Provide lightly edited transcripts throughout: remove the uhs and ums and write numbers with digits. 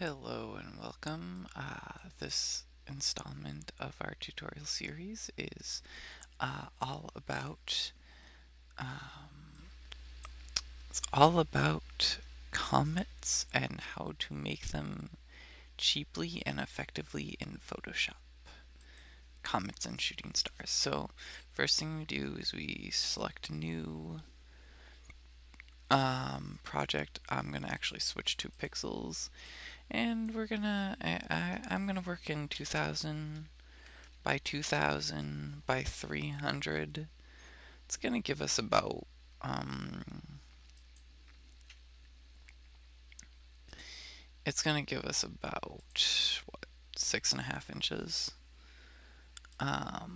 Hello and welcome. This installment of our tutorial series is all about it's all about comets and how to make them cheaply and effectively in Photoshop. Comets and shooting stars. So first thing we do is we select new project. I'm gonna actually switch to pixels, and I'm gonna work in 2000 by 2000 by 300. It's gonna give us about it's gonna give us about what, 6.5 inches. Not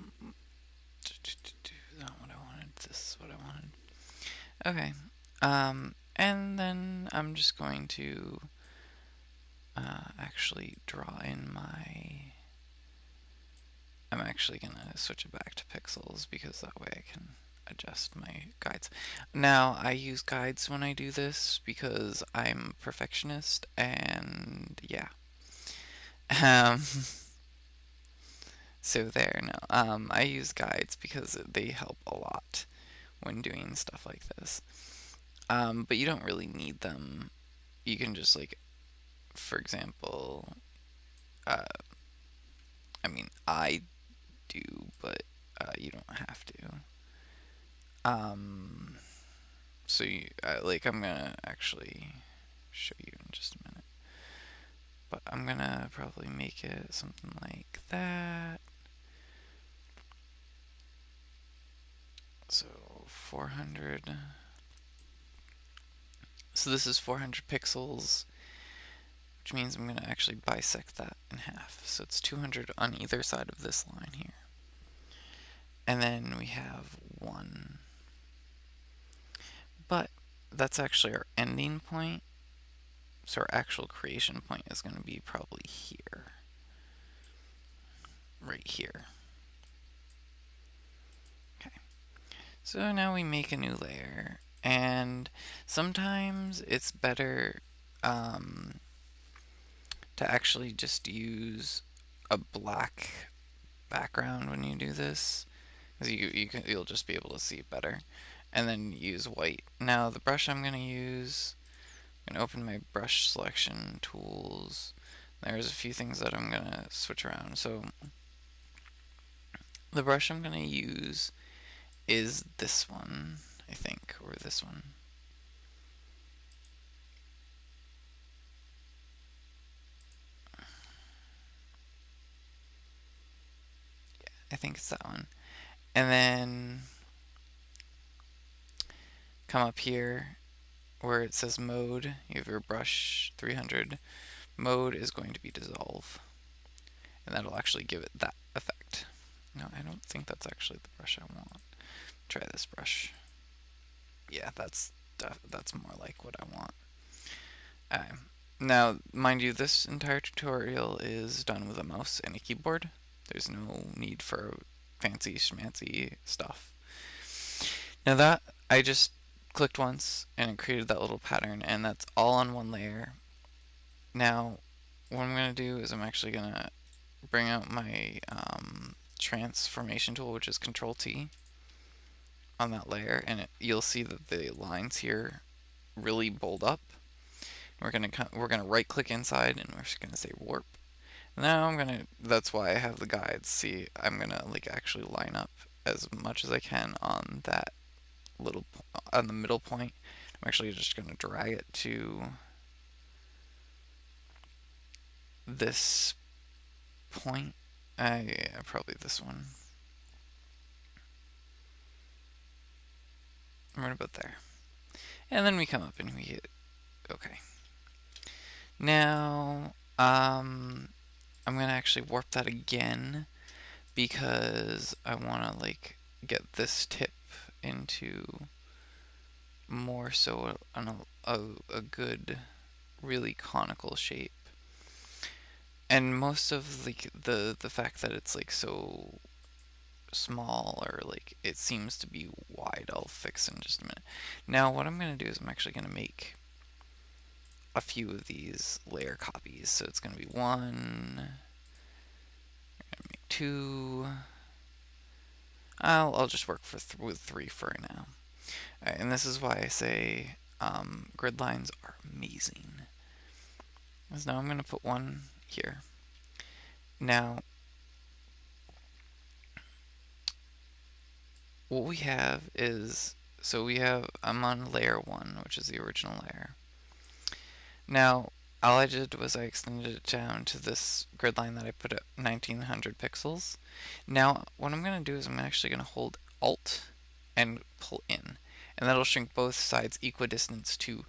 what I wanted. This is what I wanted. Okay. And then I'm just going to actually draw in my. I'm actually gonna switch it back to pixels because that way I can adjust my guides. Now, I use guides when I do this because I'm a perfectionist, and yeah. Um, so there, no. I use guides because they help a lot when doing stuff like this. But you don't really need them. You can just, like, for example, uh, I mean, I do, but you don't have to. Um, So, I'm gonna actually show you in just a minute. But I'm gonna probably make it something like that. So, 400. So, this is 400 pixels, which means I'm gonna actually bisect that in half. So, it's 200 on either side of this line here. And then we have 1. But that's actually our ending point. So our actual creation point is going to be probably here. Right here. Okay. So now we make a new layer. And sometimes it's better to actually just use a black background when you do this, because you'll just be able to see it better. And then use white. Now the brush I'm going to use, I'm going to open my brush selection tools. There's a few things that I'm going to switch around. So the brush I'm going to use is this one, I think, or this one. Yeah, I think it's that one. And then come up here where it says mode. You have your brush 300. Mode is going to be dissolve. And that'll actually give it that effect. No, I don't think that's actually the brush I want. Try this brush. Yeah, that's more like what I want. Now, mind you, this entire tutorial is done with a mouse and a keyboard. There's no need for fancy schmancy stuff. Now that, I just clicked once and it created that little pattern, and that's all on one layer. Now, what I'm going to do is I'm actually going to bring out my transformation tool, which is Control T, on that layer, and you'll see that the lines here really bold up. We're gonna right click inside, and we're just gonna say warp. Now that's why I have the guides. See, I'm gonna actually line up as much as I can on that on the middle point. I'm actually just gonna drag it to this point. Yeah, probably this one. Right about there. And then we come up and we hit OK. Now, I'm gonna actually warp that again because I want to get this tip into more so a good, really conical shape. And most of the fact that it's so small, or it seems to be wide, I'll fix in just a minute. Now what I'm gonna do is I'm actually gonna make a few of these layer copies. So it's going to be 1, make 2. I'll just work with 3 for now. Right, and this is why I say grid lines are amazing. So now I'm going to put 1 here. Now, what we have is, I'm on layer 1, which is the original layer. Now, all I did was I extended it down to this grid line that I put at 1900 pixels. Now, what I'm going to do is I'm actually going to hold Alt and pull in, and that'll shrink both sides equidistant to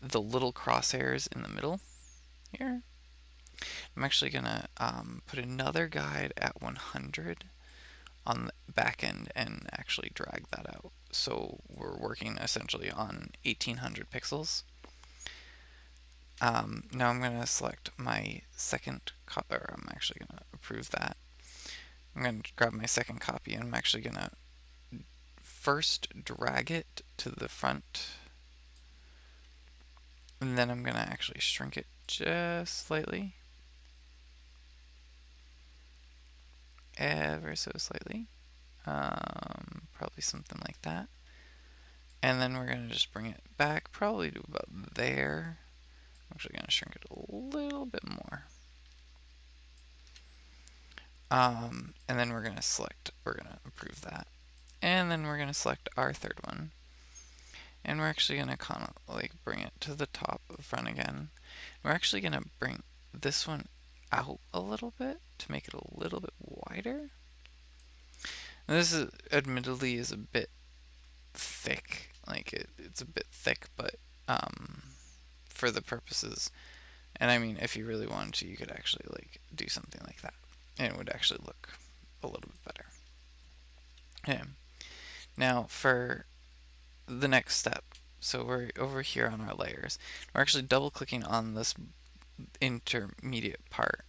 the little crosshairs in the middle here. I'm actually going to put another guide at 100 on the back end and actually drag that out. So we're working essentially on 1800 pixels. Now I'm going to select my second copy, or I'm actually going to approve that. I'm going to grab my second copy and I'm actually going to first drag it to the front, and then I'm going to actually shrink it just slightly, ever so slightly, probably something like that. And then we're going to just bring it back probably to about there. I'm actually going to shrink it a little bit more. And then we're going to approve that. And then we're going to select our third one. And we're actually going to kind of like bring it to the top of the front again. We're actually going to bring this one out a little bit to make it a little bit wider. And this is admittedly is a bit thick. Like it's a bit thick, but for the purposes, and I mean, if you really wanted to, you could actually like do something like that, and it would actually look a little bit better. Okay. Now for the next step, so we're over here on our layers. We're actually double clicking on this intermediate part,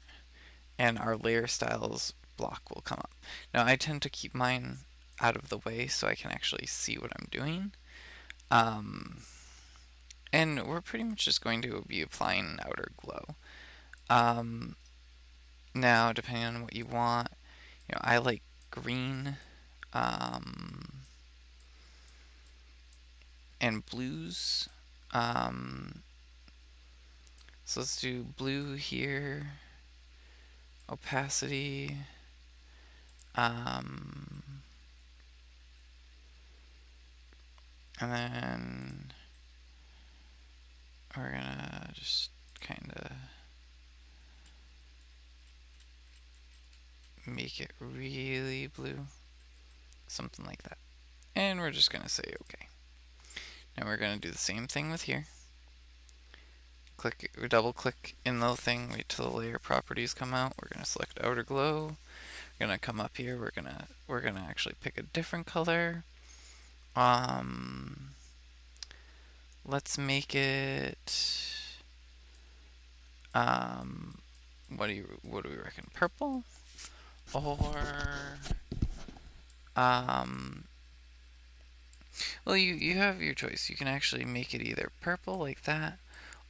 and our layer styles block will come up. Now I tend to keep mine out of the way so I can actually see what I'm doing. And we're pretty much just going to be applying outer glow. Now, depending on what you want, I like green and blues. So let's do blue here, opacity, and then we're gonna just kind of make it really blue, something like that. And we're just gonna say okay. Now we're gonna do the same thing with here. Double click in the thing, wait till the layer properties come out. We're gonna select outer glow. We're gonna come up here. We're gonna actually pick a different color. Let's make it. What do we reckon? Purple, or well, you have your choice. You can actually make it either purple like that,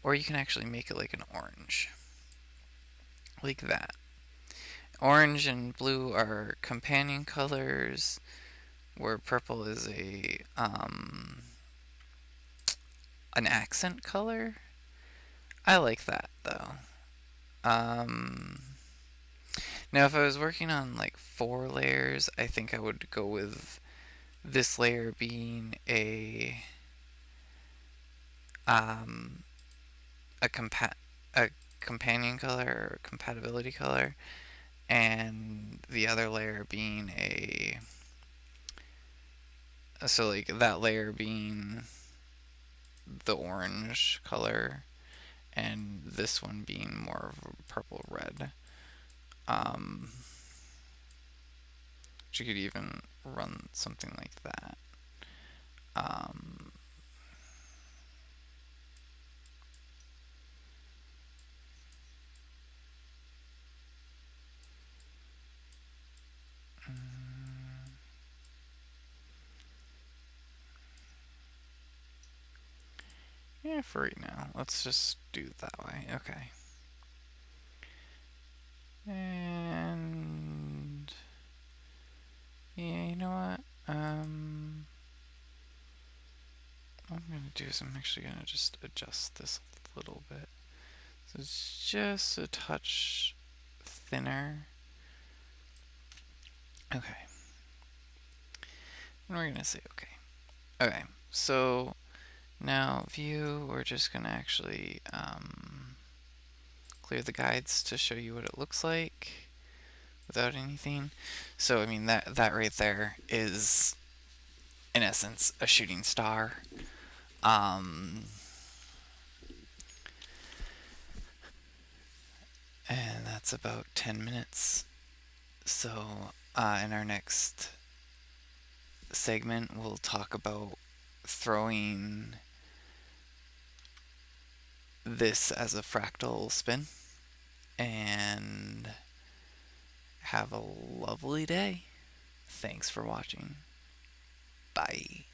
or you can actually make it like an orange, like that. Orange and blue are companion colors, where purple is an accent color. I like that though. Now if I was working on like 4 layers, I think I would go with this layer being a a companion color or compatibility color, and the other layer being so like that layer being the orange color, and this one being more of a purple red. You could even run something like that. Yeah, for right now. Let's just do it that way. Okay. And yeah, you know what? What I'm gonna do is I'm actually gonna just adjust this a little bit. So it's just a touch thinner. Okay. And we're gonna say okay. Okay. So now view, we're just gonna actually clear the guides to show you what it looks like without anything. So I mean that right there is in essence a shooting star. Um, and that's about 10 minutes. So in our next segment, we'll talk about throwing this as a fractal spin. And have a lovely day. Thanks for watching. Bye.